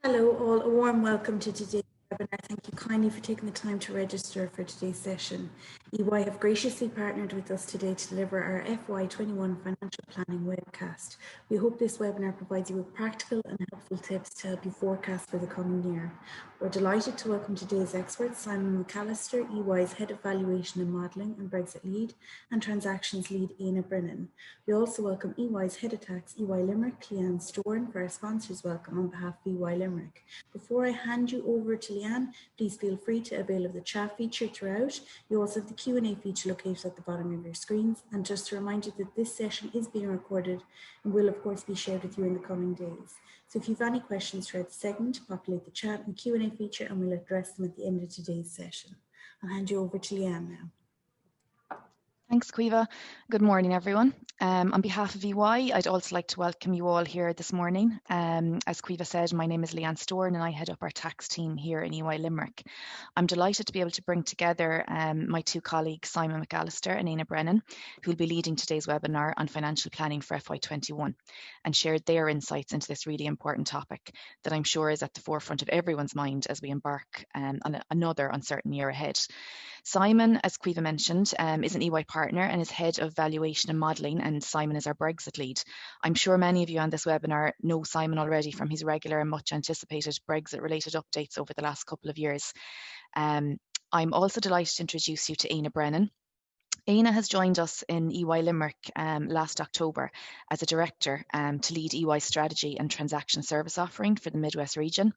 Hello all, a warm welcome to today's webinar. Thank you kindly for taking the time to register for today's session. EY have graciously partnered with us today to deliver our FY21 Financial Planning webcast. We hope this webinar provides you with practical and helpful tips to help you forecast for the coming year. We're delighted to welcome today's experts, Simon McAllister, EY's Head of Valuation and Modelling and Brexit Lead, and Transactions Lead, Aina Brennan. We also welcome EY's Head of Tax, EY Limerick, Leanne Storn, for our sponsors welcome on behalf of EY Limerick. Before I hand you over to Leanne, please feel free to avail of the chat feature throughout. You also have the Q&A feature located at the bottom of your screens. And just to remind you that this session is being recorded and will of course be shared with you in the coming days. So if you have any questions throughout the segment, populate the chat and Q&A feature and we'll address them at the end of today's session. I'll hand you over to Leanne now. Thanks, Caoimhe. Good morning, everyone. On behalf of EY, I'd also like to welcome you all here this morning. As Caoimhe said, my name is Leanne Storn and I head up our tax team here in EY Limerick. I'm delighted to be able to bring together my two colleagues, Simon McAllister and Aina Brennan, who will be leading today's webinar on financial planning for FY21 and share their insights into this really important topic that I'm sure is at the forefront of everyone's mind as we embark on another uncertain year ahead. Simon, as Caoimhe mentioned, is an EY partner and is Head of Valuation and Modelling, and Simon is our Brexit Lead. I'm sure many of you on this webinar know Simon already from his regular and much anticipated Brexit-related updates over the last couple of years. I'm also delighted to introduce you to Aina Brennan. Aina has joined us in EY Limerick last October as a director to lead EY's strategy and transaction service offering for the Midwest region.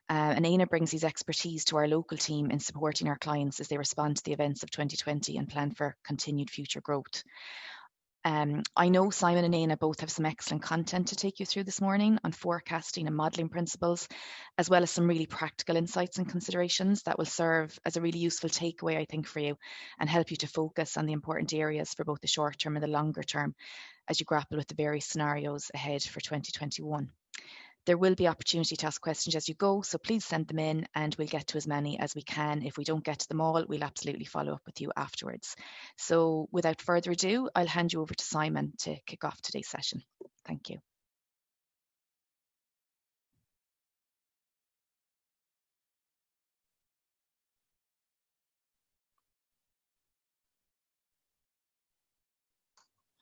And Aina brings his expertise to our local team in supporting our clients as they respond to the events of 2020 and plan for continued future growth. I know Simon and Aina both have some excellent content to take you through this morning on forecasting and modelling principles, as well as some really practical insights and considerations that will serve as a really useful takeaway, I think, for you and help you to focus on the important areas for both the short term and the longer term as you grapple with the various scenarios ahead for 2021. There will be opportunity to ask questions as you go, so please send them in and we'll get to as many as we can. If we don't get to them all, we'll absolutely follow up with you afterwards. So without further ado, I'll hand you over to Simon to kick off today's session. Thank you.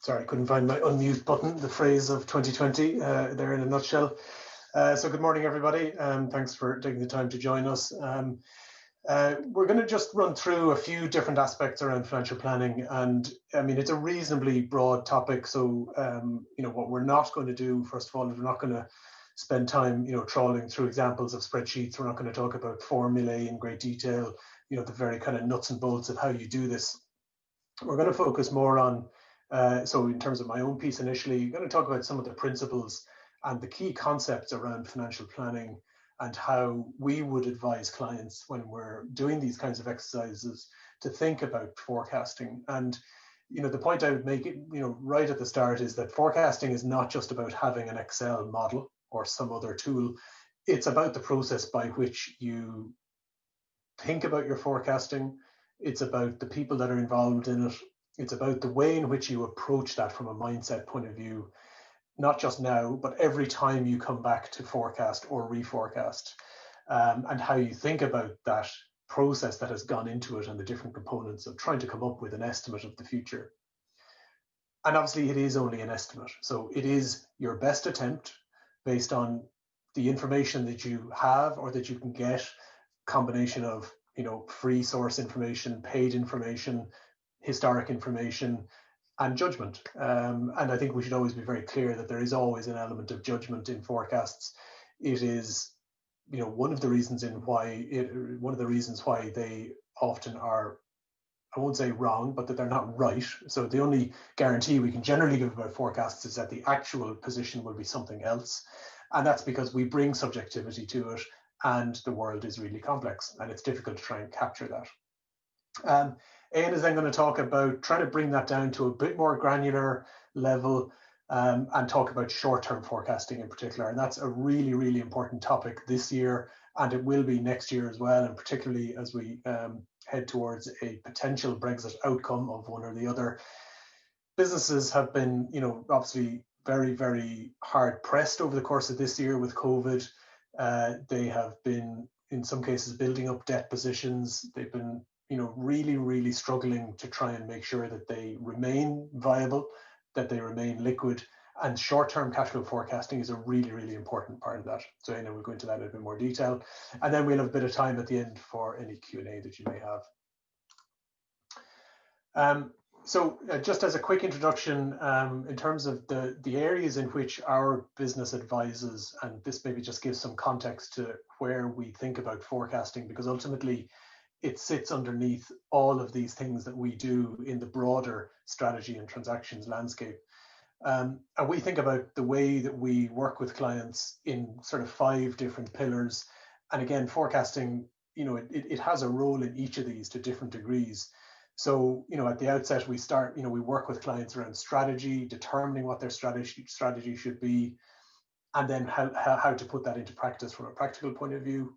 Sorry, I couldn't find my unmute button, the phrase of 2020 there in a nutshell. So good morning, everybody. Thanks for taking the time to join us. We're going to just run through a few different aspects around financial planning. And I mean, it's a reasonably broad topic. So, what we're not going to do, first of all, is we're not going to spend time, trawling through examples of spreadsheets. We're not going to talk about formulae in great detail, the very kind of nuts and bolts of how you do this. We're going to focus more on, so in terms of my own piece initially, I'm going to talk about some of the principles and the key concepts around financial planning and how we would advise clients when we're doing these kinds of exercises to think about forecasting. And, the point I would make it, right at the start is that forecasting is not just about having an Excel model or some other tool. It's about the process by which you think about your forecasting. It's about the people that are involved in it. It's about the way in which you approach that from a mindset point of view. Not just now, but every time you come back to forecast or reforecast, and how you think about that process that has gone into it and the different components of trying to come up with an estimate of the future. And obviously it is only an estimate. So it is your best attempt based on the information that you have or that you can get, combination of, free source information, paid information, historic information, and judgment. And I think we should always be very clear that there is always an element of judgment in forecasts. It is, one of the reasons why they often are, I won't say wrong, but that they're not right. So the only guarantee we can generally give about forecasts is that the actual position will be something else. And that's because we bring subjectivity to it and the world is really complex and it's difficult to try and capture that. Aina is then going to talk about trying to bring that down to a bit more granular level and talk about short-term forecasting in particular. And that's a really, really important topic this year, and it will be next year as well, and particularly as we head towards a potential Brexit outcome of one or the other. Businesses have been, obviously very, very hard pressed over the course of this year with COVID. They have been, in some cases, building up debt positions. They've been, really struggling to try and make sure that they remain viable, that they remain liquid. And short-term cash flow forecasting is a really important part of that. So we'll go into that in a bit more detail. And then we'll have a bit of time at the end for any Q&A that you may have. So just as a quick introduction, in terms of the areas in which our business advises, and this maybe just gives some context to where we think about forecasting, because ultimately it sits underneath all of these things that we do in the broader strategy and transactions landscape. And we think about the way that we work with clients in sort of 5 different pillars. And again, forecasting, it has a role in each of these to different degrees. So, at the outset, we start, we work with clients around strategy, determining what their strategy should be, and then how to put that into practice from a practical point of view.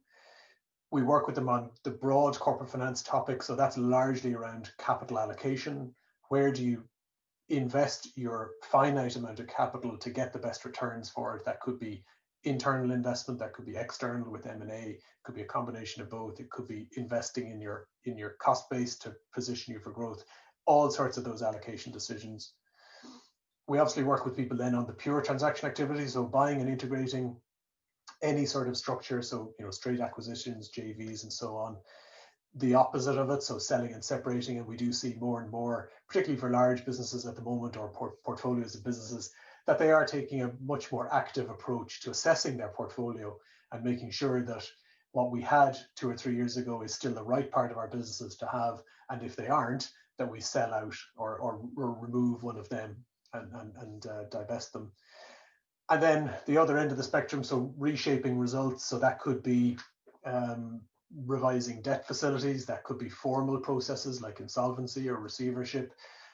We work with them on the broad corporate finance topic. So that's largely around capital allocation. Where do you invest your finite amount of capital to get the best returns for it? That could be internal investment, that could be external with M&A, it could be a combination of both. It could be investing in your cost base to position you for growth. All sorts of those allocation decisions. We obviously work with people then on the pure transaction activity, so buying and integrating any sort of structure, so straight acquisitions, JVs, and so on. The opposite of it, so selling and separating, and we do see more and more, particularly for large businesses at the moment, or portfolios of businesses, that they are taking a much more active approach to assessing their portfolio and making sure that what we had 2 or 3 years ago is still the right part of our businesses to have, and if they aren't, that we sell out or remove one of them and divest them. And then the other end of the spectrum, so reshaping results, so that could be revising debt facilities, that could be formal processes like insolvency or receivership,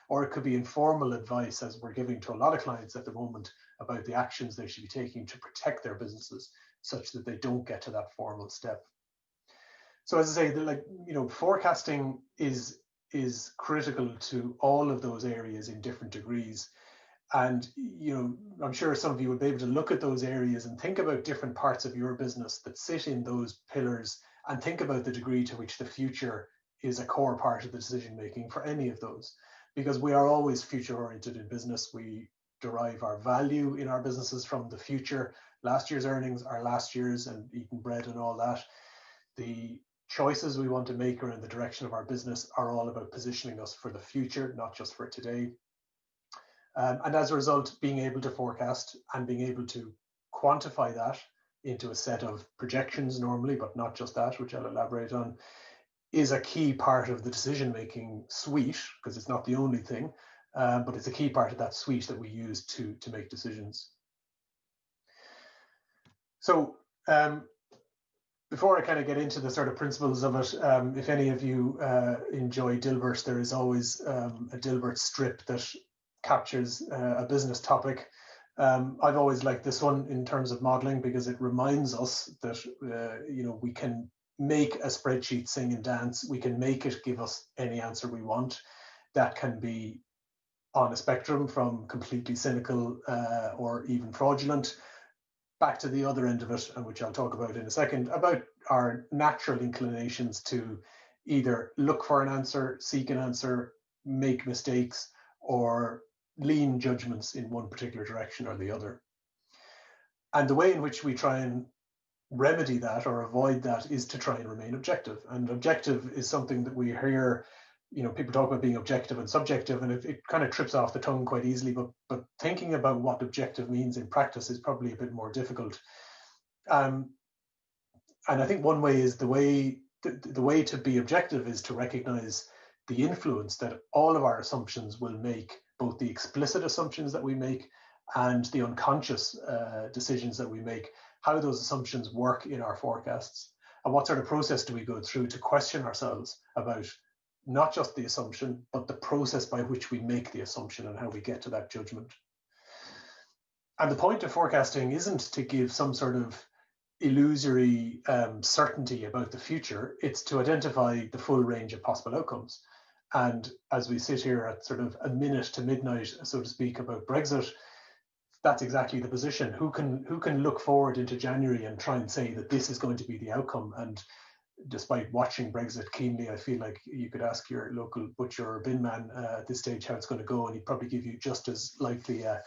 or it could be informal advice, as we're giving to a lot of clients at the moment, about the actions they should be taking to protect their businesses such that they don't get to that formal step. So as I say, forecasting is critical to all of those areas in different degrees. And, I'm sure some of you would be able to look at those areas and think about different parts of your business that sit in those pillars, and think about the degree to which the future is a core part of the decision making for any of those. Because we are always future oriented in business. We derive our value in our businesses from the future. Last year's earnings are last year's, and eating bread and all that. The choices we want to make around the direction of our business are all about positioning us for the future, not just for today. And as a result, being able to forecast and being able to quantify that into a set of projections normally, but not just that, which I'll elaborate on, is a key part of the decision-making suite, because it's not the only thing, but it's a key part of that suite that we use to make decisions. So before I kind of get into the sort of principles of it, if any of you enjoy Dilbert, there is always a Dilbert strip that captures a business topic. I've always liked this one in terms of modeling, because it reminds us that we can make a spreadsheet sing and dance. We can make it give us any answer we want. That can be on a spectrum from completely cynical or even fraudulent, back to the other end of it, and which I'll talk about in a second, about our natural inclinations to either look for an answer, seek an answer, make mistakes, or lean judgments in one particular direction or the other. And the way in which we try and remedy that or avoid that is to try and remain objective. And objective is something that we hear, people talk about being objective and subjective, and it kind of trips off the tongue quite easily, but thinking about what objective means in practice is probably a bit more difficult. And I think one way is the way to be objective is to recognize the influence that all of our assumptions will make, both the explicit assumptions that we make and the unconscious decisions that we make, how those assumptions work in our forecasts, and what sort of process do we go through to question ourselves about not just the assumption, but the process by which we make the assumption and how we get to that judgment. And the point of forecasting isn't to give some sort of illusory certainty about the future. It's to identify the full range of possible outcomes. And as we sit here at sort of a minute to midnight, so to speak, about Brexit, that's exactly the position. Who can look forward into January and try and say that this is going to be the outcome? And despite watching Brexit keenly, I feel like you could ask your local butcher or bin man at this stage how it's going to go, and he'd probably give you just as likely a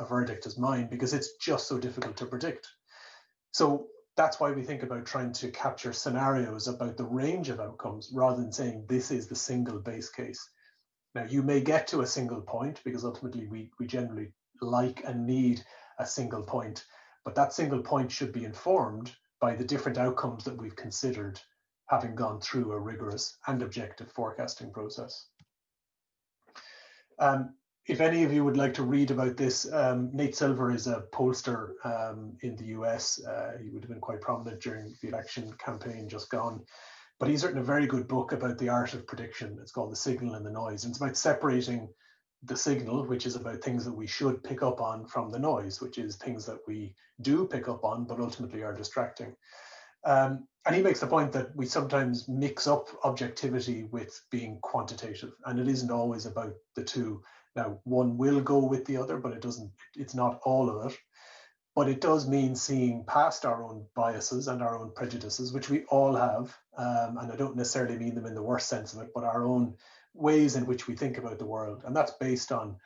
verdict as mine, because it's just so difficult to predict. So that's why we think about trying to capture scenarios about the range of outcomes rather than saying this is the single base case. Now, you may get to a single point because ultimately we generally like and need a single point, but that single point should be informed by the different outcomes that we've considered, having gone through a rigorous and objective forecasting process. If any of you would like to read about this, Nate Silver is a pollster in the US. He would have been quite prominent during the election campaign just gone. But he's written a very good book about the art of prediction. It's called The Signal and the Noise. And it's about separating the signal, which is about things that we should pick up on, from the noise, which is things that we do pick up on, but ultimately are distracting. And he makes the point that we sometimes mix up objectivity with being quantitative, and it isn't always about the two. Now, one will go with the other, but it's not all of it. But it does mean seeing past our own biases and our own prejudices, which we all have. And I don't necessarily mean them in the worst sense of it, but our own ways in which we think about the world. And that's based on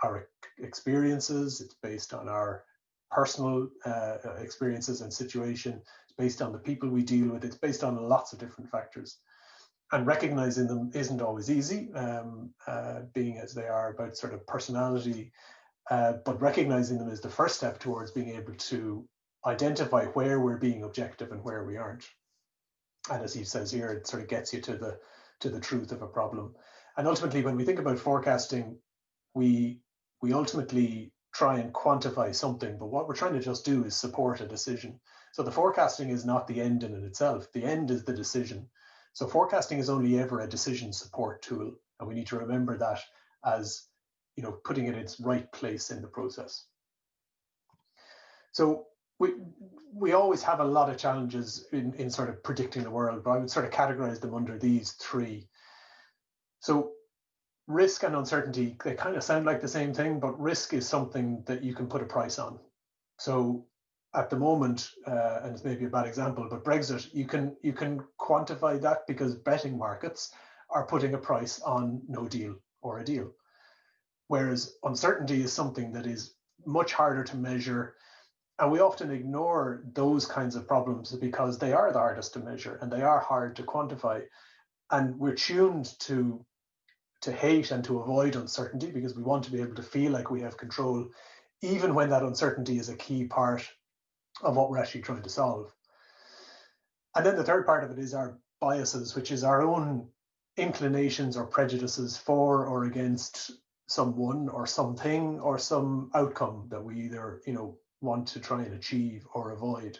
our experiences. It's based on our personal experiences and situation. It's based on the people we deal with. It's based on lots of different factors. And recognizing them isn't always easy, being as they are about sort of personality. But recognizing them is the first step towards being able to identify where we're being objective and where we aren't. And as he says here, it sort of gets you to the truth of a problem. And ultimately, when we think about forecasting, we ultimately try and quantify something, but what we're trying to just do is support a decision. So the forecasting is not the end in itself. The end is the decision. So forecasting is only ever a decision support tool. And we need to remember that as, you know, putting it in its right place in the process. So we always have a lot of challenges in sort of predicting the world, but I would sort of categorize them under these three. So risk and uncertainty, they kind of sound like the same thing, but risk is something that you can put a price on. So at the moment, and it's maybe a bad example, but Brexit, you can quantify that because betting markets are putting a price on no deal or a deal. Whereas uncertainty is something that is much harder to measure. And we often ignore those kinds of problems because they are the hardest to measure and they are hard to quantify. And we're tuned to hate and to avoid uncertainty because we want to be able to feel like we have control, even when that uncertainty is a key part of what we're actually trying to solve. And then the third part of it is our biases, which is our own inclinations or prejudices for or against someone or something or some outcome that we either, you know, want to try and achieve or avoid.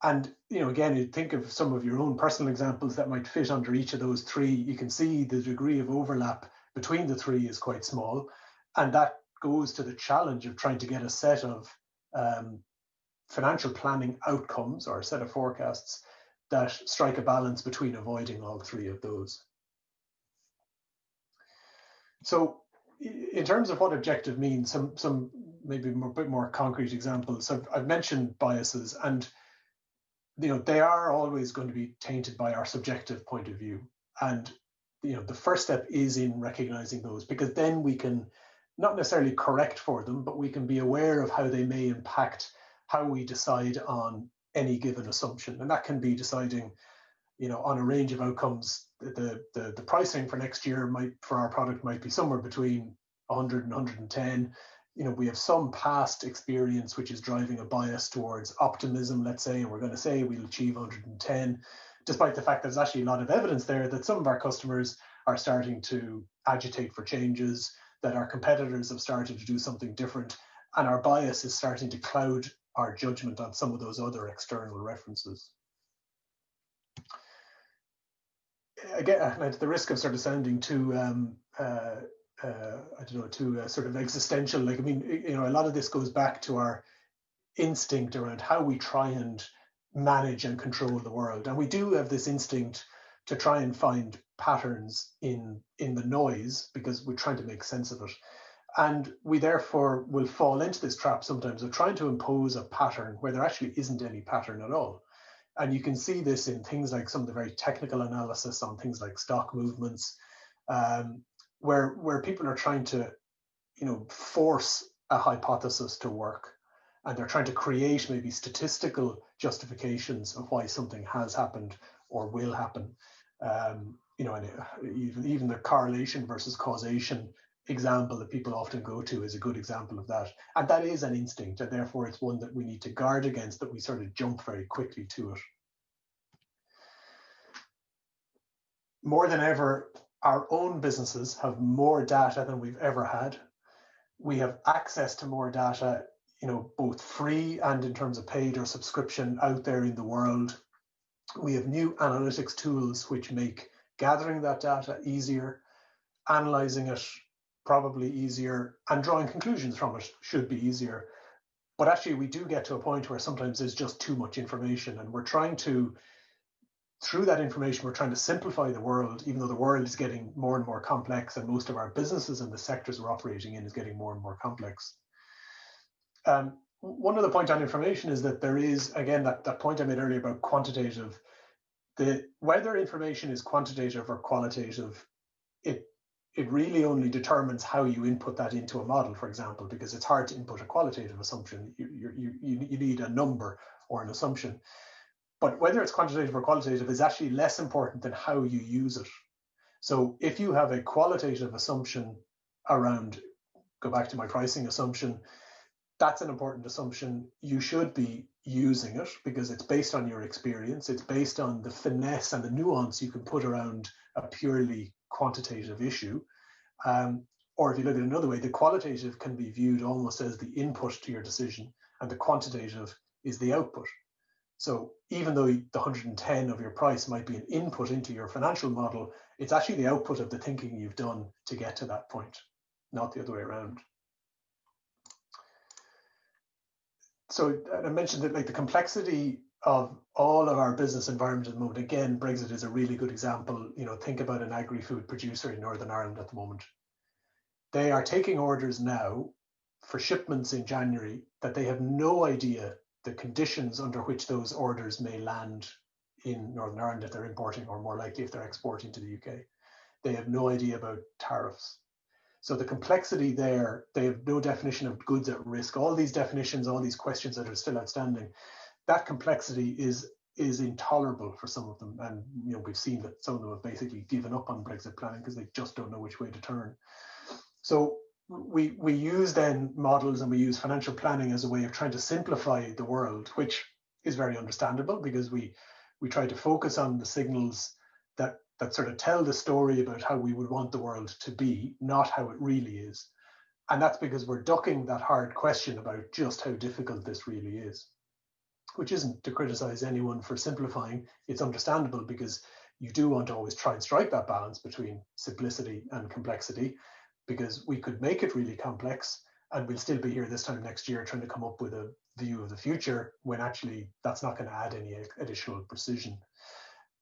And, you know, again, you think of some of your own personal examples that might fit under each of those three. You can see the degree of overlap between the three is quite small. And that goes to the challenge of trying to get a set of financial planning outcomes or a set of forecasts that strike a balance between avoiding all three of those. So in terms of what objective means, some maybe a bit more concrete examples. So I've mentioned biases, and you know, they are always going to be tainted by our subjective point of view. And you know, the first step is in recognizing those, because then we can not necessarily correct for them, but we can be aware of how they may impact how we decide on any given assumption. And that can be deciding, you know, on a range of outcomes. The pricing for next year for our product might be somewhere between 100 and 110. You know, we have some past experience which is driving a bias towards optimism, let's say, and we're going to say we'll achieve 110, despite the fact there's actually a lot of evidence there that some of our customers are starting to agitate for changes, that our competitors have started to do something different, and our bias is starting to cloud our judgment on some of those other external references. Again, at the risk of sort of sounding too I don't know, too sort of existential. Like, I mean, you know, a lot of this goes back to our instinct around how we try and manage and control the world. And we do have this instinct to try and find patterns in the noise because we're trying to make sense of it. And we therefore will fall into this trap sometimes of trying to impose a pattern where there actually isn't any pattern at all. And you can see this in things like some of the very technical analysis on things like stock movements, where people are trying to, force a hypothesis to work, and they're trying to create maybe statistical justifications of why something has happened or will happen. And even the correlation versus causation example that people often go to is a good example of that. And that is an instinct, and therefore it's one that we need to guard against, that we sort of jump very quickly to it. More than ever, our own businesses have more data than we've ever had. We have access to more data, both free and in terms of paid or subscription out there in the world. We have new analytics tools which make gathering that data easier, analyzing it probably easier, and drawing conclusions from it should be easier. But actually we do get to a point where sometimes there's just too much information, and we're trying to, through that information, we're trying to simplify the world, even though the world is getting more and more complex, and most of our businesses and the sectors we're operating in is getting more and more complex. One other point on information is that there is, again, that point I made earlier about quantitative. Whether information is quantitative or qualitative, it really only determines how you input that into a model, for example, because it's hard to input a qualitative assumption. You need a number or an assumption. But whether it's quantitative or qualitative is actually less important than how you use it. So if you have a qualitative assumption around, go back to my pricing assumption, that's an important assumption. You should be using it because it's based on your experience. It's based on the finesse and the nuance you can put around a purely quantitative issue. Or if you look at it another way, the qualitative can be viewed almost as the input to your decision, and the quantitative is the output. So even though the 110 of your price might be an input into your financial model, it's actually the output of the thinking you've done to get to that point, not the other way around. So I mentioned that, like, the complexity of all of our business environment at the moment, again, Brexit is a really good example. Think about an agri-food producer in Northern Ireland at the moment. They are taking orders now for shipments in January that they have no idea the conditions under which those orders may land in Northern Ireland if they're importing, or more likely if they're exporting to the UK. They have no idea about tariffs. So the complexity there, they have no definition of goods at risk. All these definitions, all these questions that are still outstanding, that complexity is intolerable for some of them. And we've seen that some of them have basically given up on Brexit planning because they just don't know which way to turn. So we use then models, and we use financial planning as a way of trying to simplify the world, which is very understandable because we try to focus on the signals that sort of tell the story about how we would want the world to be, not how it really is. And that's because we're ducking that hard question about just how difficult this really is, which isn't to criticize anyone for simplifying. It's understandable because you do want to always try and strike that balance between simplicity and complexity, because we could make it really complex and we'll still be here this time next year trying to come up with a view of the future when actually that's not going to add any additional precision.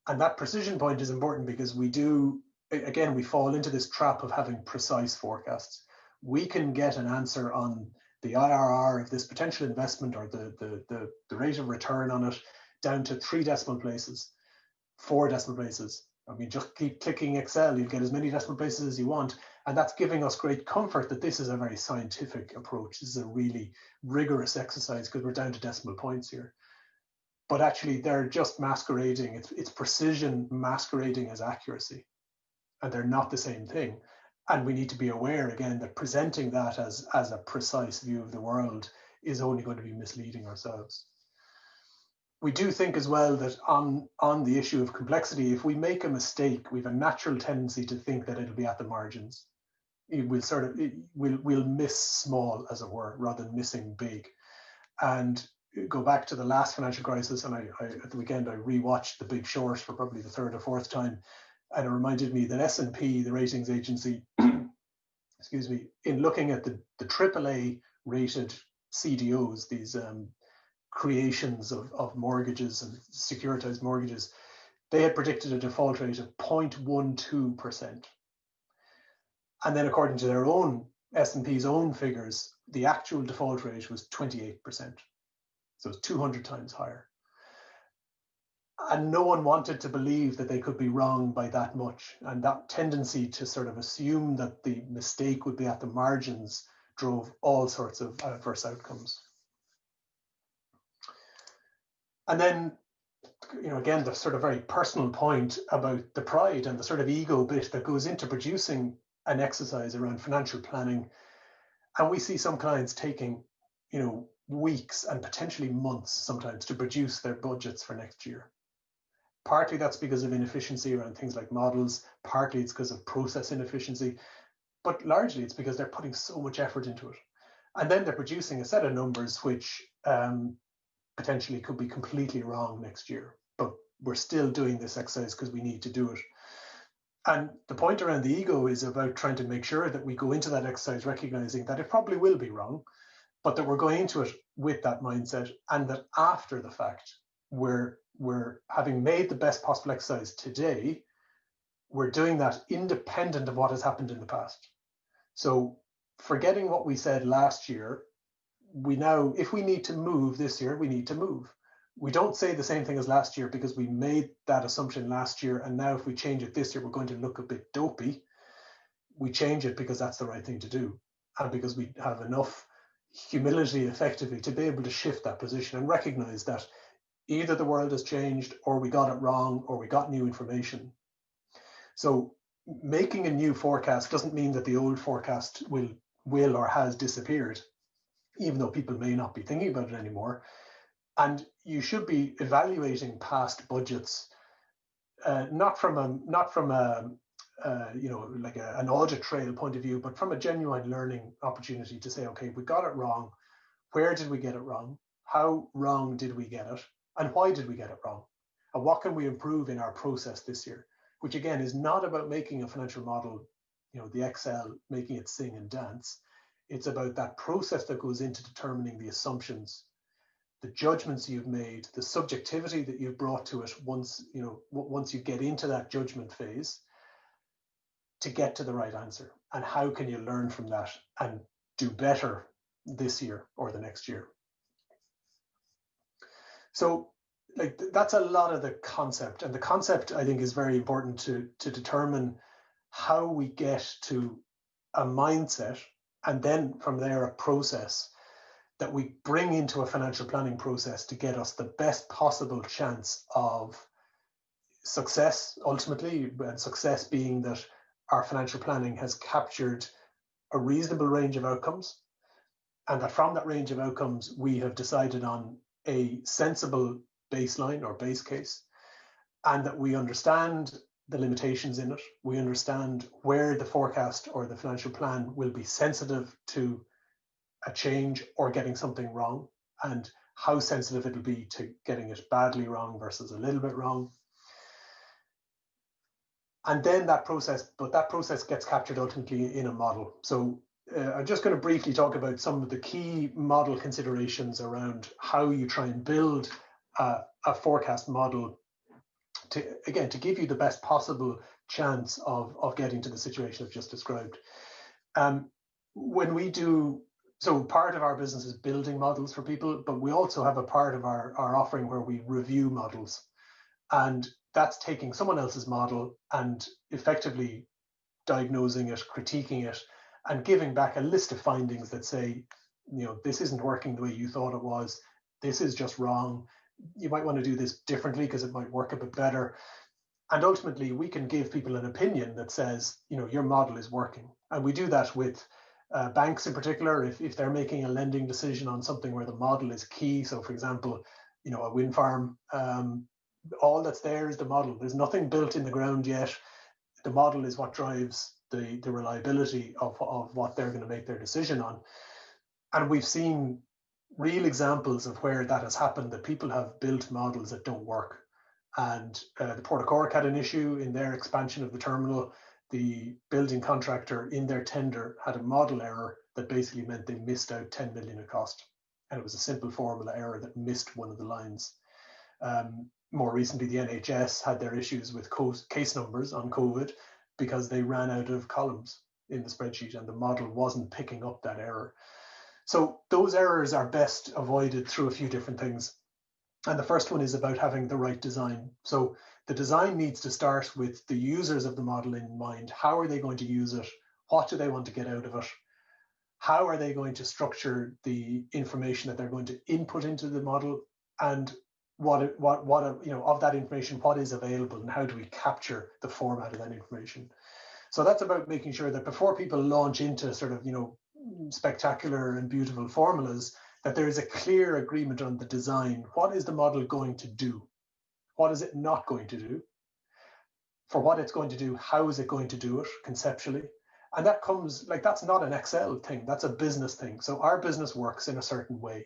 And that precision point is important because we fall into this trap of having precise forecasts. We can get an answer on the IRR of this potential investment, or the rate of return on it, down to 3 decimal places, 4 decimal places. I mean, just keep clicking Excel, you'll get as many decimal places as you want. And that's giving us great comfort that this is a very scientific approach. This is a really rigorous exercise because we're down to decimal points here. But actually they're just masquerading, it's precision masquerading as accuracy, and they're not the same thing. And we need to be aware, again, that presenting that as a precise view of the world is only going to be misleading ourselves. We do think as well that on the issue of complexity, if we make a mistake, we have a natural tendency to think that it'll be at the margins. We'll miss small, as it were, rather than missing big. And go back to the last financial crisis, and at the weekend I rewatched The Big Short for probably the 3rd or 4th time, and it reminded me that S&P, the ratings agency, excuse me, in looking at the AAA rated CDOs, these creations of mortgages and securitized mortgages, they had predicted a default rate of 0.12%. And then according to their own S&P's own figures, the actual default rate was 28%. So it's 200 times higher. And no one wanted to believe that they could be wrong by that much. And that tendency to sort of assume that the mistake would be at the margins drove all sorts of adverse outcomes. And then, again, the sort of very personal point about the pride and the sort of ego bit that goes into producing an exercise around financial planning. And we see some clients taking, weeks and potentially months sometimes to produce their budgets for next year. Partly that's because of inefficiency around things like models, partly it's because of process inefficiency, but largely it's because they're putting so much effort into it. And then they're producing a set of numbers which potentially could be completely wrong next year, but we're still doing this exercise because we need to do it. And the point around the ego is about trying to make sure that we go into that exercise recognizing that it probably will be wrong, but that we're going into it with that mindset, and that after the fact, we're having made the best possible exercise today, we're doing that independent of what has happened in the past. So forgetting what we said last year, we now, if we need to move this year, we need to move. We don't say the same thing as last year because we made that assumption last year, and now if we change it this year, we're going to look a bit dopey. We change it because that's the right thing to do, and because we have enough humility effectively to be able to shift that position and recognize that either the world has changed, or we got it wrong, or we got new information. So making a new forecast doesn't mean that the old forecast will or has disappeared, even though people may not be thinking about it anymore. And you should be evaluating past budgets, not from an audit trail point of view, but from a genuine learning opportunity to say, okay, we got it wrong. Where did we get it wrong? How wrong did we get it? And why did we get it wrong? And what can we improve in our process this year? Which again is not about making a financial model, the Excel, making it sing and dance. It's about that process that goes into determining the assumptions, the judgments you've made, the subjectivity that you've brought to it once you get into that judgment phase to get to the right answer. And how can you learn from that and do better this year or the next year? So that's a lot of the concept, and the concept I think is very important to determine how we get to a mindset, and then from there a process that we bring into a financial planning process to get us the best possible chance of success ultimately, and success being that our financial planning has captured a reasonable range of outcomes, and that from that range of outcomes we have decided on a sensible baseline or base case, and that we understand the limitations in it. We understand where the forecast or the financial plan will be sensitive to a change or getting something wrong, and how sensitive it'll be to getting it badly wrong versus a little bit wrong. And then that process gets captured ultimately in a model. So I'm just going to briefly talk about some of the key model considerations around how you try and build a forecast model to give you the best possible chance of getting to the situation I've just described. When we do, so part of our business is building models for people, but we also have a part of our offering where we review models. And that's taking someone else's model and effectively diagnosing it, critiquing it, and giving back a list of findings that say, this isn't working the way you thought it was. This is just wrong. You might want to do this differently because it might work a bit better. And ultimately, we can give people an opinion that says, your model is working. And we do that with banks in particular, if they're making a lending decision on something where the model is key. So for example, a wind farm, all that's there is the model. There's nothing built in the ground yet. The model is what drives the reliability of what they're going to make their decision on. And we've seen real examples of where that has happened, that people have built models that don't work. And the Port of Cork had an issue in their expansion of the terminal. The building contractor in their tender had a model error that basically meant they missed out 10 million in cost. And it was a simple formula error that missed one of the lines. More recently, the NHS had their issues with case numbers on COVID because they ran out of columns. in the spreadsheet and the model wasn't picking up that error. So those errors are best avoided through a few different things. And the first one is about having the right design. So the design needs to start with the users of the model in mind. How are they going to use it? What do they want to get out of it? How are they going to structure the information that they're going to input into the model? And what of that information, what is available, and how do we capture the format of that information? So that's about making sure that before people launch into sort of, spectacular and beautiful formulas, that there is a clear agreement on the design. What is the model going to do? What is it not going to do? For what it's going to do, how is it going to do it conceptually? And that comes, that's not an Excel thing, that's a business thing. So our business works in a certain way.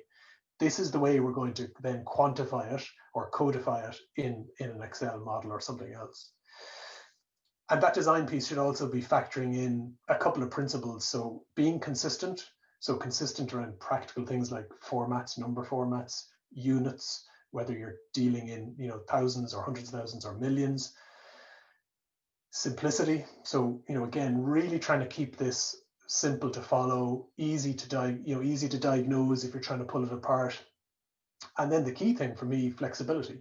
This is the way we're going to then quantify it or codify it in an Excel model or something else. And that design piece should also be factoring in a couple of principles. So being consistent, so consistent around practical things like formats, number formats, units, whether you're dealing in thousands or hundreds of thousands or millions. Simplicity, so again, really trying to keep this simple to follow, easy to diagnose if you're trying to pull it apart. And then the key thing for me, flexibility.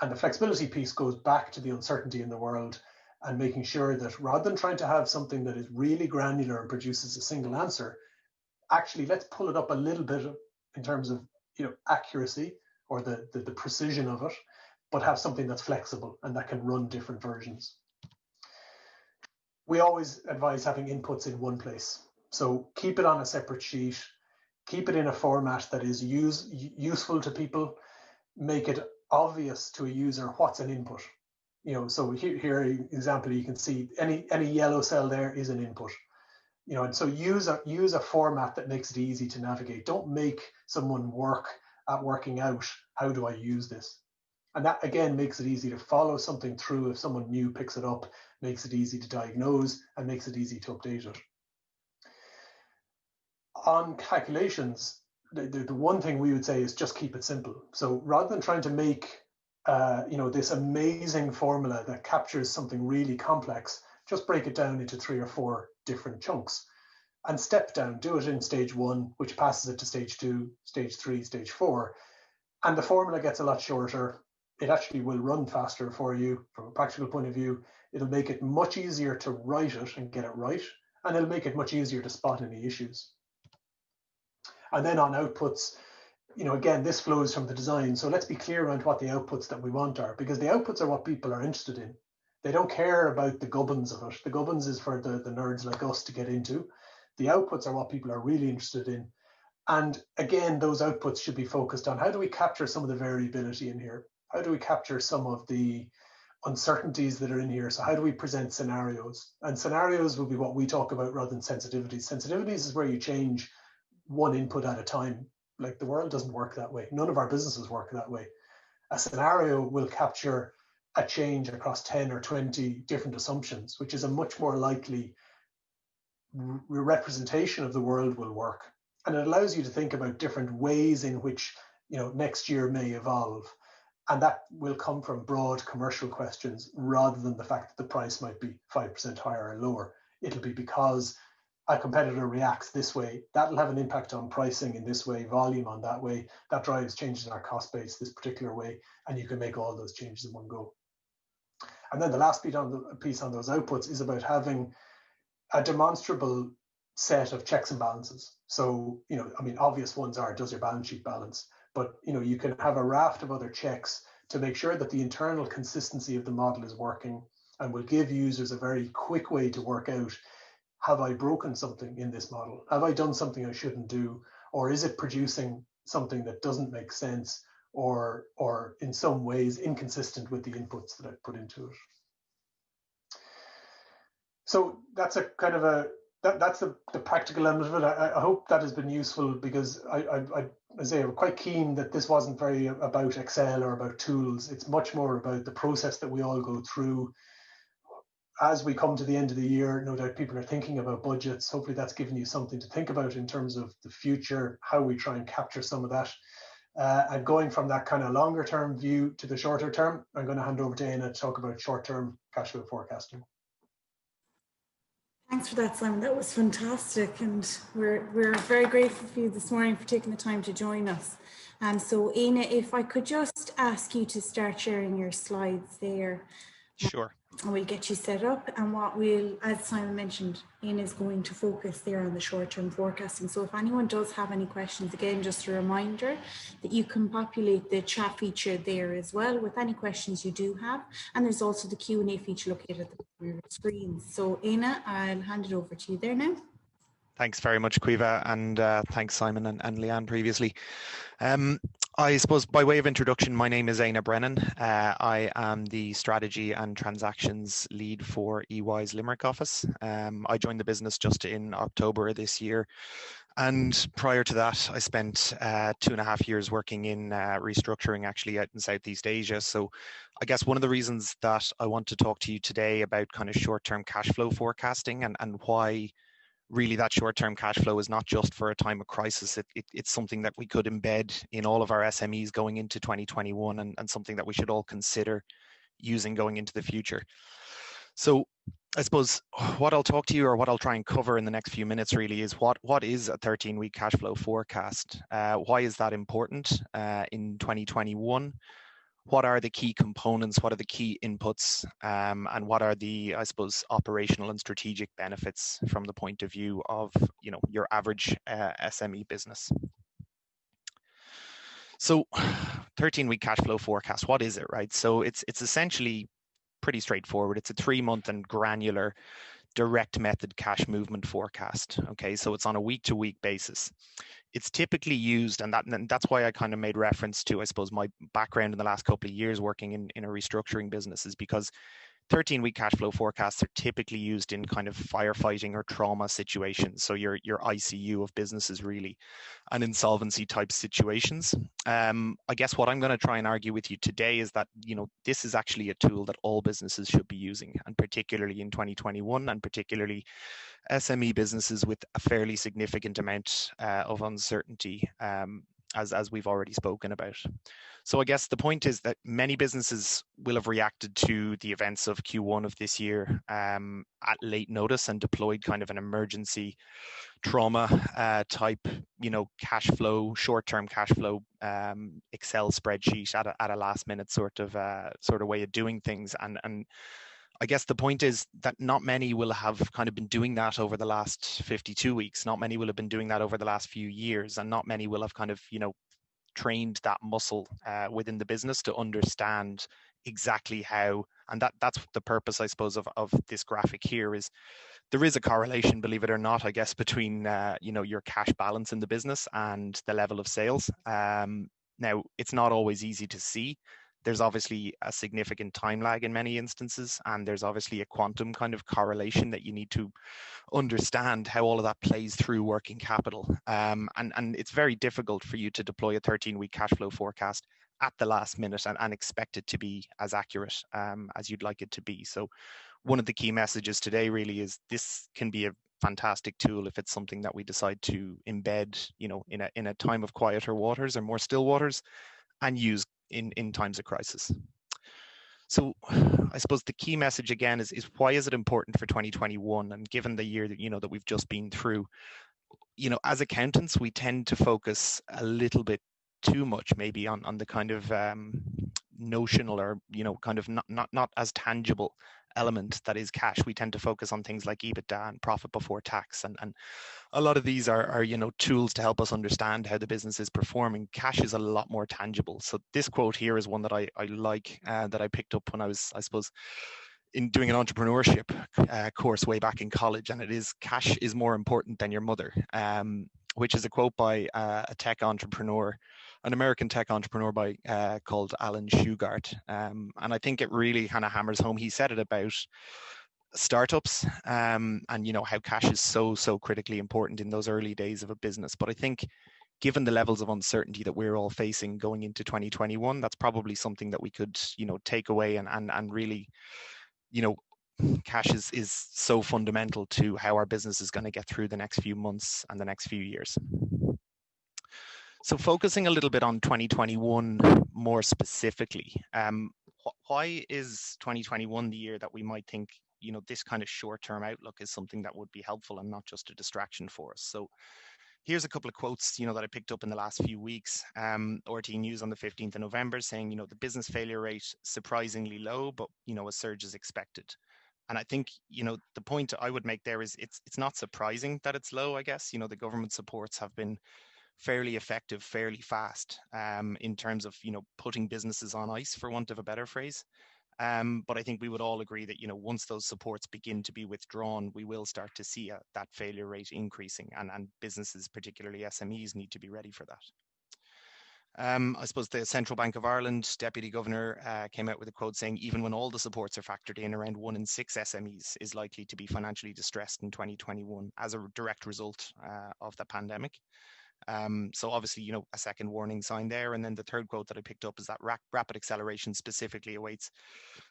And the flexibility piece goes back to the uncertainty in the world and making sure that rather than trying to have something that is really granular and produces a single answer, actually let's pull it up a little bit in terms of accuracy or the precision of it, but have something that's flexible and that can run different versions. We always advise having inputs in one place. So keep it on a separate sheet, keep it in a format that is useful to people, make it obvious to a user what's an input. So here example, you can see any yellow cell there is an input. And so use a format that makes it easy to navigate. Don't make someone work at working out, how do I use this? And that again makes it easy to follow something through. If someone new picks it up, makes it easy to diagnose and makes it easy to update it. On calculations, the one thing we would say is just keep it simple. So rather than trying to make this amazing formula that captures something really complex, just break it down into 3 or 4 different chunks and step down. Do it in stage 1, which passes it to stage 2, stage 3, stage 4. And the formula gets a lot shorter. It actually will run faster for you from a practical point of view. It'll make it much easier to write it and get it right. And it'll make it much easier to spot any issues. And then on outputs, again, this flows from the design. So let's be clear around what the outputs that we want are, because the outputs are what people are interested in. They don't care about the gubbins of it. The gubbins is for the nerds like us to get into. The outputs are what people are really interested in. And again, those outputs should be focused on how do we capture some of the variability in here? How do we capture some of the uncertainties that are in here? So how do we present scenarios? And scenarios will be what we talk about rather than sensitivities. Sensitivities is where you change one input at a time. Like the world doesn't work that way. None of our businesses work that way. A scenario will capture a change across 10 or 20 different assumptions, which is a much more likely representation of the world will work. And it allows you to think about different ways in which next year may evolve. And that will come from broad commercial questions rather than the fact that the price might be 5% higher or lower. It'll be because a competitor reacts this way. That'll have an impact on pricing in this way, volume on that way. That drives changes in our cost base this particular way. And you can make all those changes in one go. And then the last piece on those outputs is about having a demonstrable set of checks and balances. So, obvious ones are, does your balance sheet balance? But, you can have a raft of other checks to make sure that the internal consistency of the model is working and will give users a very quick way to work out, have I broken something in this model? Have I done something I shouldn't do? Or is it producing something that doesn't make sense or in some ways inconsistent with the inputs that I put into it? So that's a kind of that's the practical element of it. I hope that has been useful, because I say I'm quite keen that this wasn't very about Excel or about tools. It's much more about the process that we all go through. As we come to the end of the year, no doubt people are thinking about budgets. Hopefully that's given you something to think about in terms of the future, how we try and capture some of that. And going from that kind of longer term view to the shorter term, I'm going to hand over to Anna to talk about short term cash flow forecasting. Thanks for that, Simon. That was fantastic, and we're very grateful for you this morning for taking the time to join us. So, Aina, if I could just ask you to start sharing your slides there. Sure. And we'll get you set up, and what we'll, as Simon mentioned, Ian is going to focus there on the short-term forecasting. So if anyone does have any questions, again, just a reminder that you can populate the chat feature there as well with any questions you do have. And there's also the Q&A feature located at the bottom of your screen. So Aina, I'll hand it over to you there now. Thanks very much, Caoimhe, and thanks, Simon and Leanne previously. I suppose by way of introduction, my name is Aina Brennan. I am the strategy and transactions lead for EY's Limerick office. I joined the business just in October of this year. And prior to that, I spent 2.5 years working in restructuring actually out in Southeast Asia. So I guess one of the reasons that I want to talk to you today about kind of short-term cash flow forecasting and why really that short-term cash flow is not just for a time of crisis. It's something that we could embed in all of our SMEs going into 2021 and something that we should all consider using going into the future. So I suppose what I'll talk to you, or what I'll try and cover in the next few minutes really, is what is a 13-week cash flow forecast? Why is that important in 2021? What are the key components? What are the key inputs? And what are the, I suppose, operational and strategic benefits from the point of view of, your average SME business? So 13-week cash flow forecast, what is it, right? So it's essentially pretty straightforward. It's a 3-month and granular direct method cash movement forecast. Okay, so it's on a week-to-week basis. It's typically used, and that's why I kind of made reference to, I suppose, my background in the last couple of years working in a restructuring business, is because 13-week cash flow forecasts are typically used in kind of firefighting or trauma situations. So your ICU of businesses really, and insolvency type situations. I guess what I'm going to try and argue with you today is that, this is actually a tool that all businesses should be using, and particularly in 2021, and particularly SME businesses with a fairly significant amount of uncertainty, as we've already spoken about. So I guess the point is that many businesses will have reacted to the events of Q1 of this year at late notice and deployed kind of an emergency trauma type, cash flow, short-term cash flow Excel spreadsheet at a last minute sort of way of doing things. And I guess the point is that not many will have kind of been doing that over the last 52 weeks. Not many will have been doing that over the last few years, and not many will have kind of, trained that muscle within the business to understand exactly how, and that's the purpose, I suppose, of this graphic here, is there is a correlation, believe it or not, I guess, between, your cash balance in the business and the level of sales. Now, it's not always easy to see. There's obviously a significant time lag in many instances, and there's obviously a quantum kind of correlation that you need to understand how all of that plays through working capital. And it's very difficult for you to deploy a 13-week cash flow forecast at the last minute and expect it to be as accurate as you'd like it to be. So one of the key messages today really is this can be a fantastic tool if it's something that we decide to embed, in a time of quieter waters or more still waters, and use in times of crisis. So I suppose the key message again is why is it important for 2021? And given the year that, that we've just been through, as accountants, we tend to focus a little bit too much maybe on the kind of notional or, kind of not as tangible element that is cash. We tend to focus on things like EBITDA and profit before tax, and a lot of these are tools to help us understand how the business is performing. Cash is a lot more tangible. So this quote here is one that I like, that I picked up when I was, I suppose, in doing an entrepreneurship course way back in college, and it is, cash is more important than your mother, which is a quote by a tech entrepreneur, an American tech entrepreneur called Alan Shugart. And I think it really kind of hammers home. He said it about startups and how cash is so critically important in those early days of a business. But I think given the levels of uncertainty that we're all facing going into 2021, that's probably something that we could take away and really cash is so fundamental to how our business is going to get through the next few months and the next few years. So focusing a little bit on 2021 more specifically, why is 2021 the year that we might think, this kind of short-term outlook is something that would be helpful and not just a distraction for us. So here's a couple of quotes, that I picked up in the last few weeks. RT News on the 15th of November saying, the business failure rate surprisingly low, but, a surge is expected. And I think, the point I would make there is it's not surprising that it's low, I guess. The government supports have been fairly effective, fairly fast in terms of, putting businesses on ice, for want of a better phrase. But I think we would all agree that, once those supports begin to be withdrawn, we will start to see that failure rate increasing, and businesses, particularly SMEs, need to be ready for that. I suppose the Central Bank of Ireland Deputy Governor came out with a quote saying, even when all the supports are factored in, around 1 in 6 SMEs is likely to be financially distressed in 2021 as a direct result of the pandemic. So obviously, a second warning sign there. And then the third quote that I picked up is that rapid acceleration specifically awaits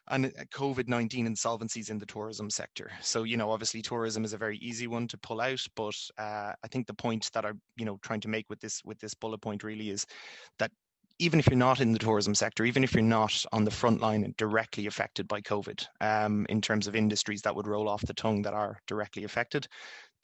and COVID-19 insolvencies in the tourism sector. So, obviously tourism is a very easy one to pull out, but I think the point that I'm, trying to make with this bullet point really is that even if you're not in the tourism sector, even if you're not on the front line and directly affected by COVID, in terms of industries that would roll off the tongue that are directly affected,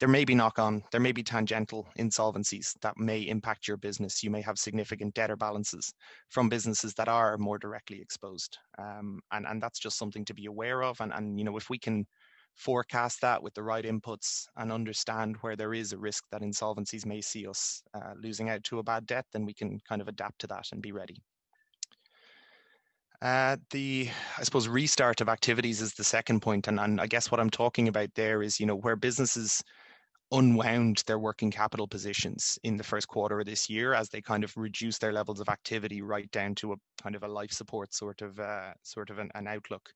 there may be knock-on, there may be tangential insolvencies that may impact your business. You may have significant debtor balances from businesses that are more directly exposed. And that's just something to be aware of. And if we can forecast that with the right inputs and understand where there is a risk that insolvencies may see us losing out to a bad debt, then we can kind of adapt to that and be ready. I suppose, restart of activities is the second point. And I guess what I'm talking about there is, where businesses unwound their working capital positions in the first quarter of this year as they kind of reduced their levels of activity right down to a kind of a life support sort of an outlook.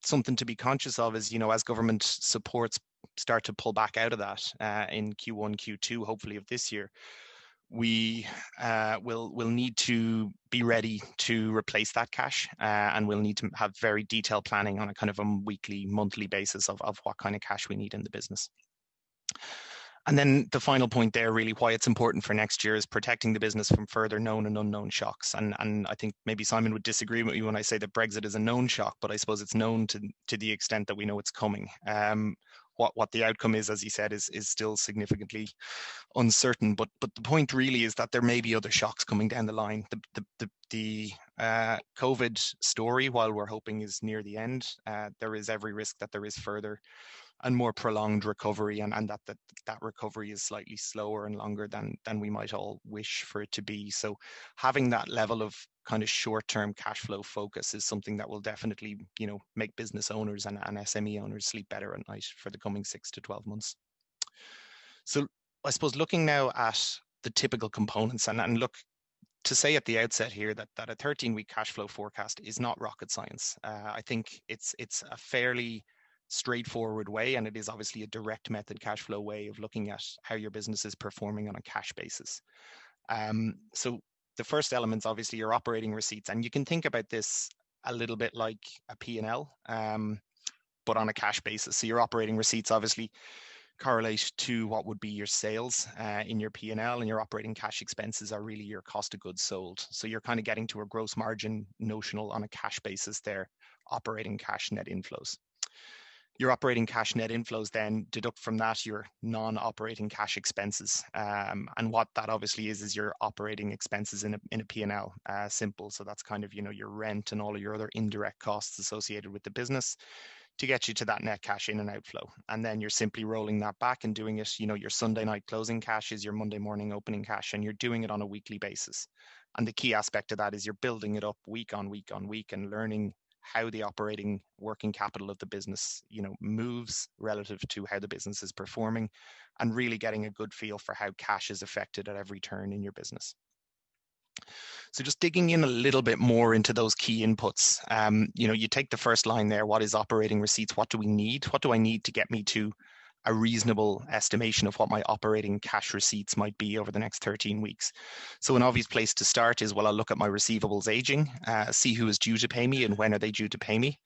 Something to be conscious of is, as government supports start to pull back out of that in Q1, Q2, hopefully of this year, we will need to be ready to replace that cash, and we'll need to have very detailed planning on a kind of a weekly, monthly basis of what kind of cash we need in the business. And then the final point there, really why it's important for next year, is protecting the business from further known and unknown shocks. And I think maybe Simon would disagree with me when I say that Brexit is a known shock, but I suppose it's known to the extent that we know it's coming. What the outcome is, as he said, is still significantly uncertain. But the point really is that there may be other shocks coming down the line. The COVID story, while we're hoping is near the end, there is every risk that there is further and more prolonged recovery, and that recovery is slightly slower and longer than we might all wish for it to be. So having that level of kind of short-term cash flow focus is something that will definitely, make business owners and SME owners sleep better at night for the coming 6 to 12 months. So I suppose looking now at the typical components, and look, to say at the outset here that a 13-week cash flow forecast is not rocket science. I think it's a fairly straightforward way, and it is obviously a direct method cash flow way of looking at how your business is performing on a cash basis. So the first element is obviously your operating receipts, and you can think about this a little bit like a P&L, but on a cash basis. So your operating receipts obviously correlate to what would be your sales in your P&L, and your operating cash expenses are really your cost of goods sold. So you're kind of getting to a gross margin notional on a cash basis there, operating cash net inflows. Your operating cash net inflows then deduct from that your non-operating cash expenses. And what that obviously is your operating expenses in a P&L, simple. So that's kind of, your rent and all of your other indirect costs associated with the business to get you to that net cash in and outflow. And then you're simply rolling that back and doing it, your Sunday night closing cash is your Monday morning opening cash, and you're doing it on a weekly basis. And the key aspect of that is you're building it up week on week on week and learning how the operating working capital of the business, moves relative to how the business is performing, and really getting a good feel for how cash is affected at every turn in your business. So just digging in a little bit more into those key inputs, you take the first line there, what is operating receipts? What do we need? What do I need to get me to a reasonable estimation of what my operating cash receipts might be over the next 13 weeks. So an obvious place to start is, well, I'll look at my receivables aging, see who is due to pay me and when are they due to pay me.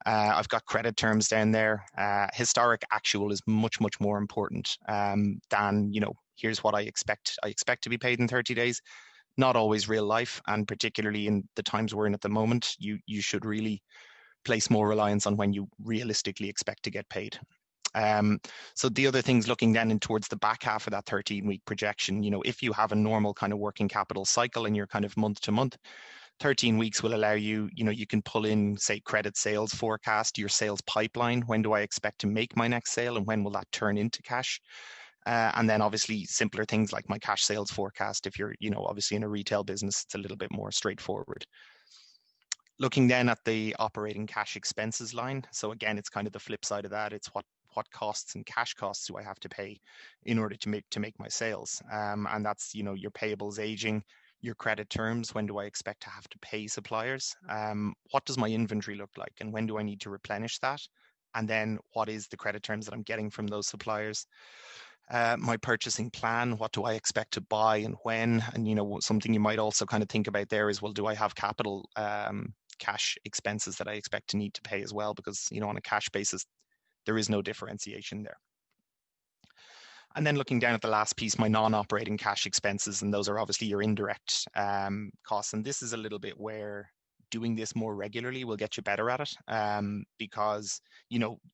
I've got credit terms down there. Historic actual is much, much more important than, here's what I expect. I expect to be paid in 30 days. Not always real life, and particularly in the times we're in at the moment, you should really place more reliance on when you realistically expect to get paid. So the other things, looking then in towards the back half of that 13-week projection, if you have a normal kind of working capital cycle and you're kind of month to month, 13 weeks will allow you, you can pull in, say, credit sales forecast, your sales pipeline. When do I expect to make my next sale and when will that turn into cash? And then obviously simpler things like my cash sales forecast. If you're, obviously in a retail business, it's a little bit more straightforward. Looking then at the operating cash expenses line. So again, it's kind of the flip side of that. It's what costs and cash costs do I have to pay in order to make my sales? And that's, your payables aging, your credit terms. When do I expect to have to pay suppliers? What does my inventory look like? And when do I need to replenish that? And then what is the credit terms that I'm getting from those suppliers? My purchasing plan, what do I expect to buy and when? And, something you might also kind of think about there is, well, do I have capital cash expenses that I expect to need to pay as well? Because, on a cash basis, there is no differentiation there. And then looking down at the last piece, my non-operating cash expenses, and those are obviously your indirect costs. And this is a little bit where doing this more regularly will get you better at it, because,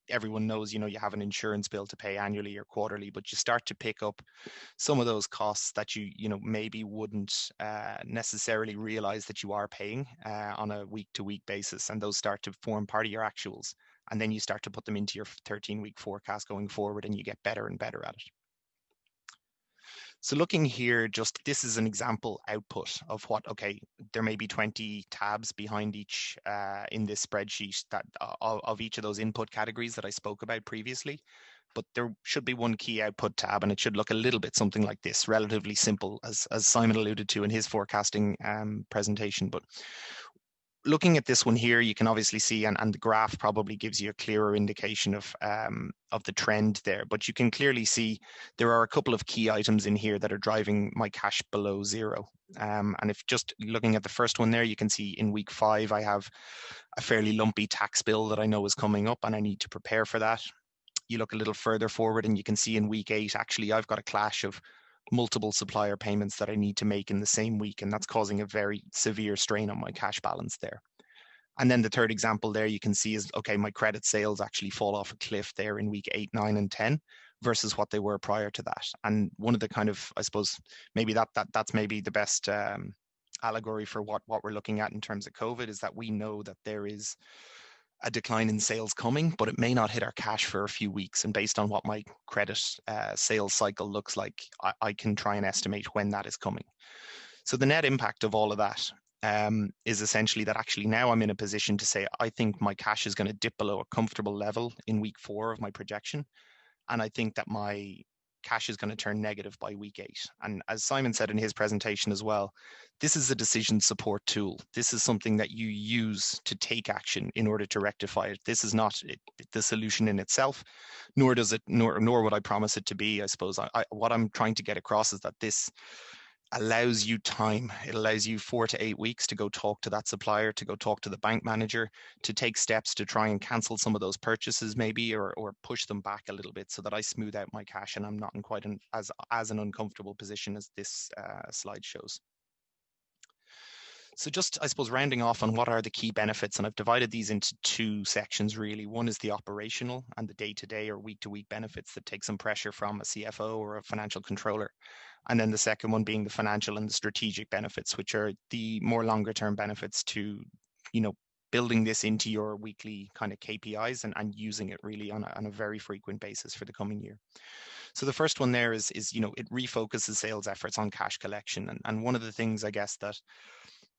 everyone knows, you have an insurance bill to pay annually or quarterly, but you start to pick up some of those costs that you maybe wouldn't necessarily realize that you are paying on a week-to-week basis, and those start to form part of your actuals. And then you start to put them into your 13-week forecast going forward, and you get better and better at it. So looking here, just this is an example output of what, okay, there may be 20 tabs behind each in this spreadsheet that of each of those input categories that I spoke about previously. But there should be one key output tab, and it should look a little bit something like this, relatively simple, as Simon alluded to in his forecasting presentation. But looking at this one here, you can obviously see, and the graph probably gives you a clearer indication of the trend there. But you can clearly see there are a couple of key items in here that are driving my cash below zero. And if just looking at the first one there, you can see in week 5, I have a fairly lumpy tax bill that I know is coming up, and I need to prepare for that. You look a little further forward, and you can see in week 8, actually, I've got a clash of multiple supplier payments that I need to make in the same week, and that's causing a very severe strain on my cash balance there. And then the third example there you can see is, okay, my credit sales actually fall off a cliff there in week 8, 9, and 10 versus what they were prior to that. And one of the kind of, I suppose, maybe that's maybe the best allegory for what we're looking at in terms of COVID, is that we know that there is a decline in sales coming, but it may not hit our cash for a few weeks. And based on what my credit sales cycle looks like, I can try and estimate when that is coming. So the net impact of all of that is essentially that actually now I'm in a position to say, I think my cash is going to dip below a comfortable level in week 4 of my projection. And I think that my cash is going to turn negative by week 8. And as Simon said in his presentation as well, this is a decision support tool. This is something that you use to take action in order to rectify it. This is not the solution in itself, nor would I promise it to be. I suppose what I'm trying to get across is that this allows you time. It allows you 4 to 8 weeks to go talk to that supplier, to go talk to the bank manager, to take steps to try and cancel some of those purchases maybe, or push them back a little bit so that I smooth out my cash and I'm not in quite as an uncomfortable position as this slide shows. So just, I suppose, rounding off on what are the key benefits, and I've divided these into 2 sections really. One is the operational and the day-to-day or week-to-week benefits that take some pressure from a CFO or a financial controller. And then the second one being the financial and the strategic benefits, which are the more longer-term benefits to, building this into your weekly kind of KPIs and using it really on a very frequent basis for the coming year. So the first one there is it refocuses sales efforts on cash collection. And one of the things, I guess, that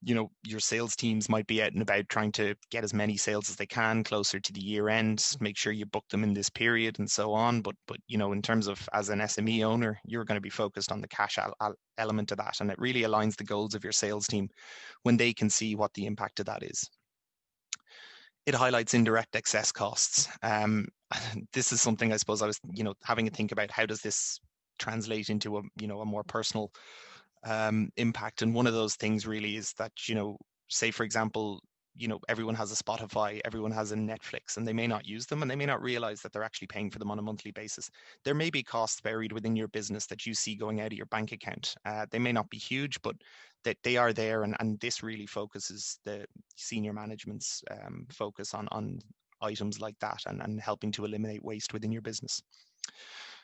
your sales teams might be out and about trying to get as many sales as they can closer to the year end, make sure you book them in this period and so on. But in terms of as an SME owner, you're going to be focused on the cash element of that. And it really aligns the goals of your sales team when they can see what the impact of that is. It highlights indirect excess costs. This is something I suppose I was, having a think about, how does this translate into a more personal impact? And one of those things really is that, say, for example, you know, everyone has a Spotify, everyone has a Netflix, and they may not use them, and they may not realize that they're actually paying for them on a monthly basis. There may be costs buried within your business that you see going out of your bank account. They may not be huge, but that they are there, and this really focuses the senior management's focus on items like that, and helping to eliminate waste within your business.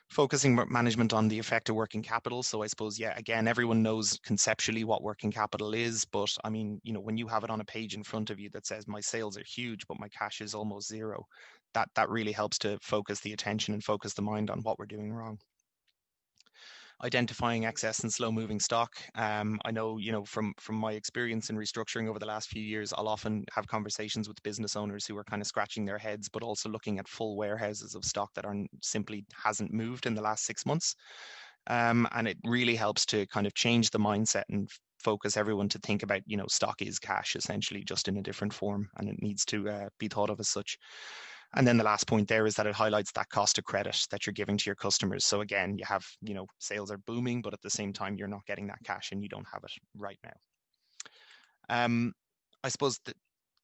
Focusing management on the effect of working capital. So I suppose, yeah, again, everyone knows conceptually what working capital is, but I mean, you know, when you have it on a page in front of you that says my sales are huge, but my cash is almost zero, that really helps to focus the attention and focus the mind on what we're doing wrong. Identifying excess and slow moving stock. I know, you know, from my experience in restructuring over the last few years, I'll often have conversations with business owners who are kind of scratching their heads, but also looking at full warehouses of stock that simply hasn't moved in the last 6 months. And it really helps to kind of change the mindset and focus everyone to think about, you know, stock is cash essentially, just in a different form, and it needs to be thought of as such. And then the last point there is that it highlights that cost of credit that you're giving to your customers. So again, you have, you know, sales are booming, but at the same time, you're not getting that cash and you don't have it right now. I suppose that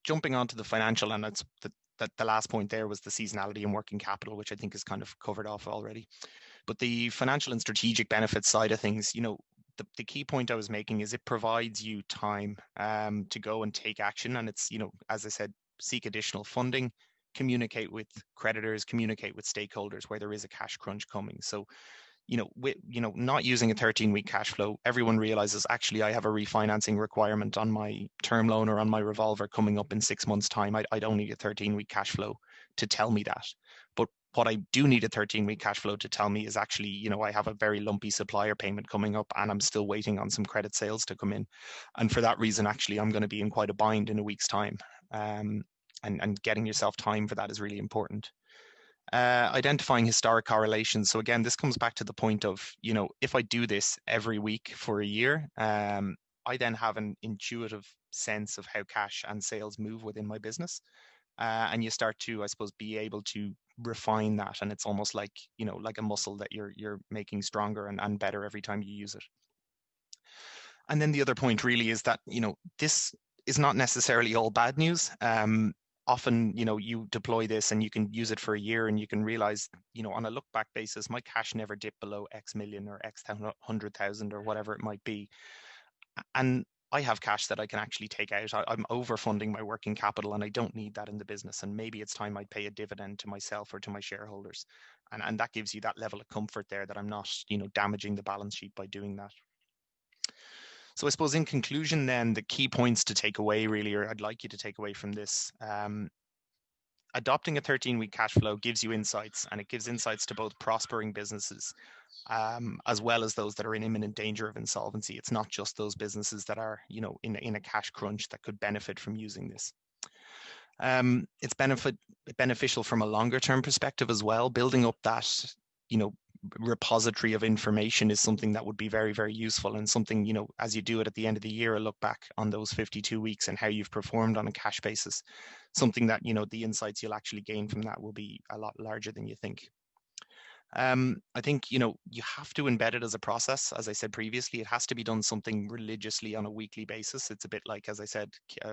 jumping onto the financial, and that's the last point there was the seasonality and working capital, which I think is kind of covered off already. But the financial and strategic benefits side of things, you know, the key point I was making is it provides you time to go and take action. And it's, you know, as I said, seek additional funding, communicate with creditors, communicate with stakeholders where there is a cash crunch coming. So, you know, not using a 13-week cash flow, everyone realizes actually I have a refinancing requirement on my term loan or on my revolver coming up in 6 months' time. I don't need a 13-week cash flow to tell me that. But what I do need a 13-week cash flow to tell me is actually, you know, I have a very lumpy supplier payment coming up and I'm still waiting on some credit sales to come in. And for that reason, actually, I'm going to be in quite a bind in a week's time. And getting yourself time for that is really important. Identifying historic correlations. So again, this comes back to the point of, you know, if I do this every week for a year, I then have an intuitive sense of how cash and sales move within my business. And you start to, I suppose, be able to refine that. And it's almost like, you know, like a muscle that you're making stronger and better every time you use it. And then the other point really is that, you know, this is not necessarily all bad news. Often, you know, you deploy this and you can use it for a year and you can realize, you know, on a look back basis, my cash never dipped below X million or X 100,000 or whatever it might be. And I have cash that I can actually take out. I'm overfunding my working capital and I don't need that in the business. And maybe it's time I'd pay a dividend to myself or to my shareholders. And that gives you that level of comfort there that I'm not, you know, damaging the balance sheet by doing that. So I suppose in conclusion then, the key points to take away really, or I'd like you to take away from this, adopting a 13-week cash flow gives you insights, and it gives insights to both prospering businesses as well as those that are in imminent danger of insolvency. It's not just those businesses that are, you know, in a cash crunch that could benefit from using this. It's beneficial from a longer term perspective as well. Building up that, you know, repository of information is something that would be very, very useful, and something, you know, as you do it at the end of the year, a look back on those 52 weeks and how you've performed on a cash basis, something that, you know, the insights you'll actually gain from that will be a lot larger than you think. I think, you know, you have to embed it as a process. As I said previously, it has to be done something religiously on a weekly basis. It's a bit like, as I said,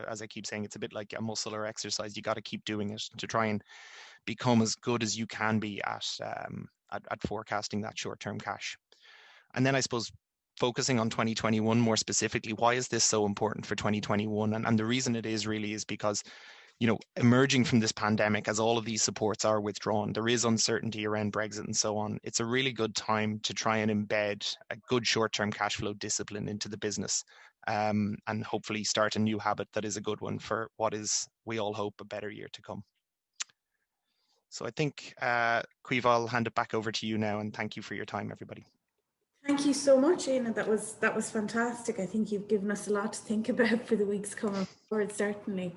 as I keep saying, it's a bit like a muscle or exercise. You got to keep doing it to try and become as good as you can be at forecasting that short-term cash. And then I suppose focusing on 2021 more specifically, why is this so important for 2021? And the reason it is really is because, you know, emerging from this pandemic, as all of these supports are withdrawn, there is uncertainty around Brexit and so on. It's a really good time to try and embed a good short-term cash flow discipline into the business, and hopefully start a new habit that is a good one for what is, we all hope, a better year to come. So I think, Caoimhe, I'll hand it back over to you now, and thank you for your time, everybody. Thank you so much, Aina. That was fantastic. I think you've given us a lot to think about for the weeks coming forward, certainly.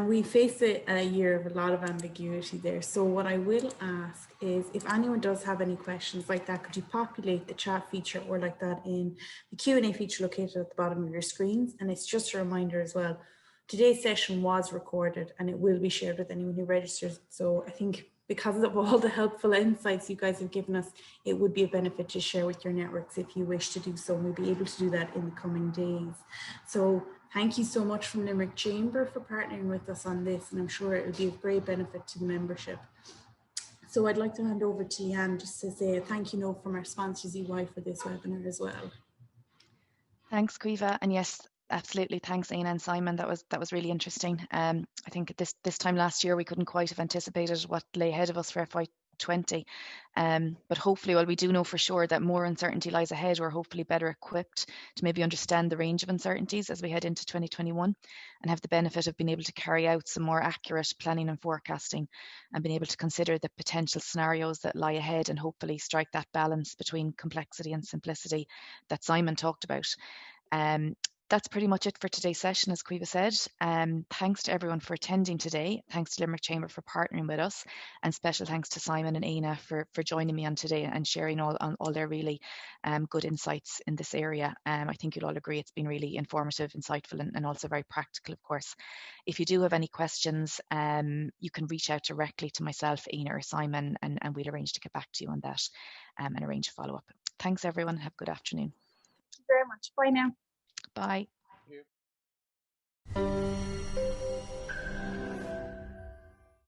We face a year of a lot of ambiguity there. So what I will ask is, if anyone does have any questions like that, could you populate the chat feature or like that in the Q&A feature located at the bottom of your screens? And it's just a reminder as well, today's session was recorded and it will be shared with anyone who registers. So I think because of all the helpful insights you guys have given us, it would be a benefit to share with your networks if you wish to do so. We'll be able to do that in the coming days. So thank you so much from Limerick Chamber for partnering with us on this, and I'm sure it will be of great benefit to the membership. So I'd like to hand over to Leanne just to say a thank you note from our sponsors EY for this webinar as well. Thanks, Caoimhe, and yes, absolutely. Thanks, Aina and Simon. That was really interesting. I think this time last year we couldn't quite have anticipated what lay ahead of us for FY20. But hopefully, while we do know for sure that more uncertainty lies ahead, we're hopefully better equipped to maybe understand the range of uncertainties as we head into 2021 and have the benefit of being able to carry out some more accurate planning and forecasting and being able to consider the potential scenarios that lie ahead and hopefully strike that balance between complexity and simplicity that Simon talked about. That's pretty much it for today's session, as Caoimhe said. Thanks to everyone for attending today. Thanks to Limerick Chamber for partnering with us, and special thanks to Simon and Aina for joining me on today and sharing all their really good insights in this area. I think you'll all agree it's been really informative, insightful, and also very practical, of course. If you do have any questions, you can reach out directly to myself, Aina, or Simon, and we'll arrange to get back to you on that and arrange a follow-up. Thanks, everyone. Have a good afternoon. Thank you very much. Bye now. Bye.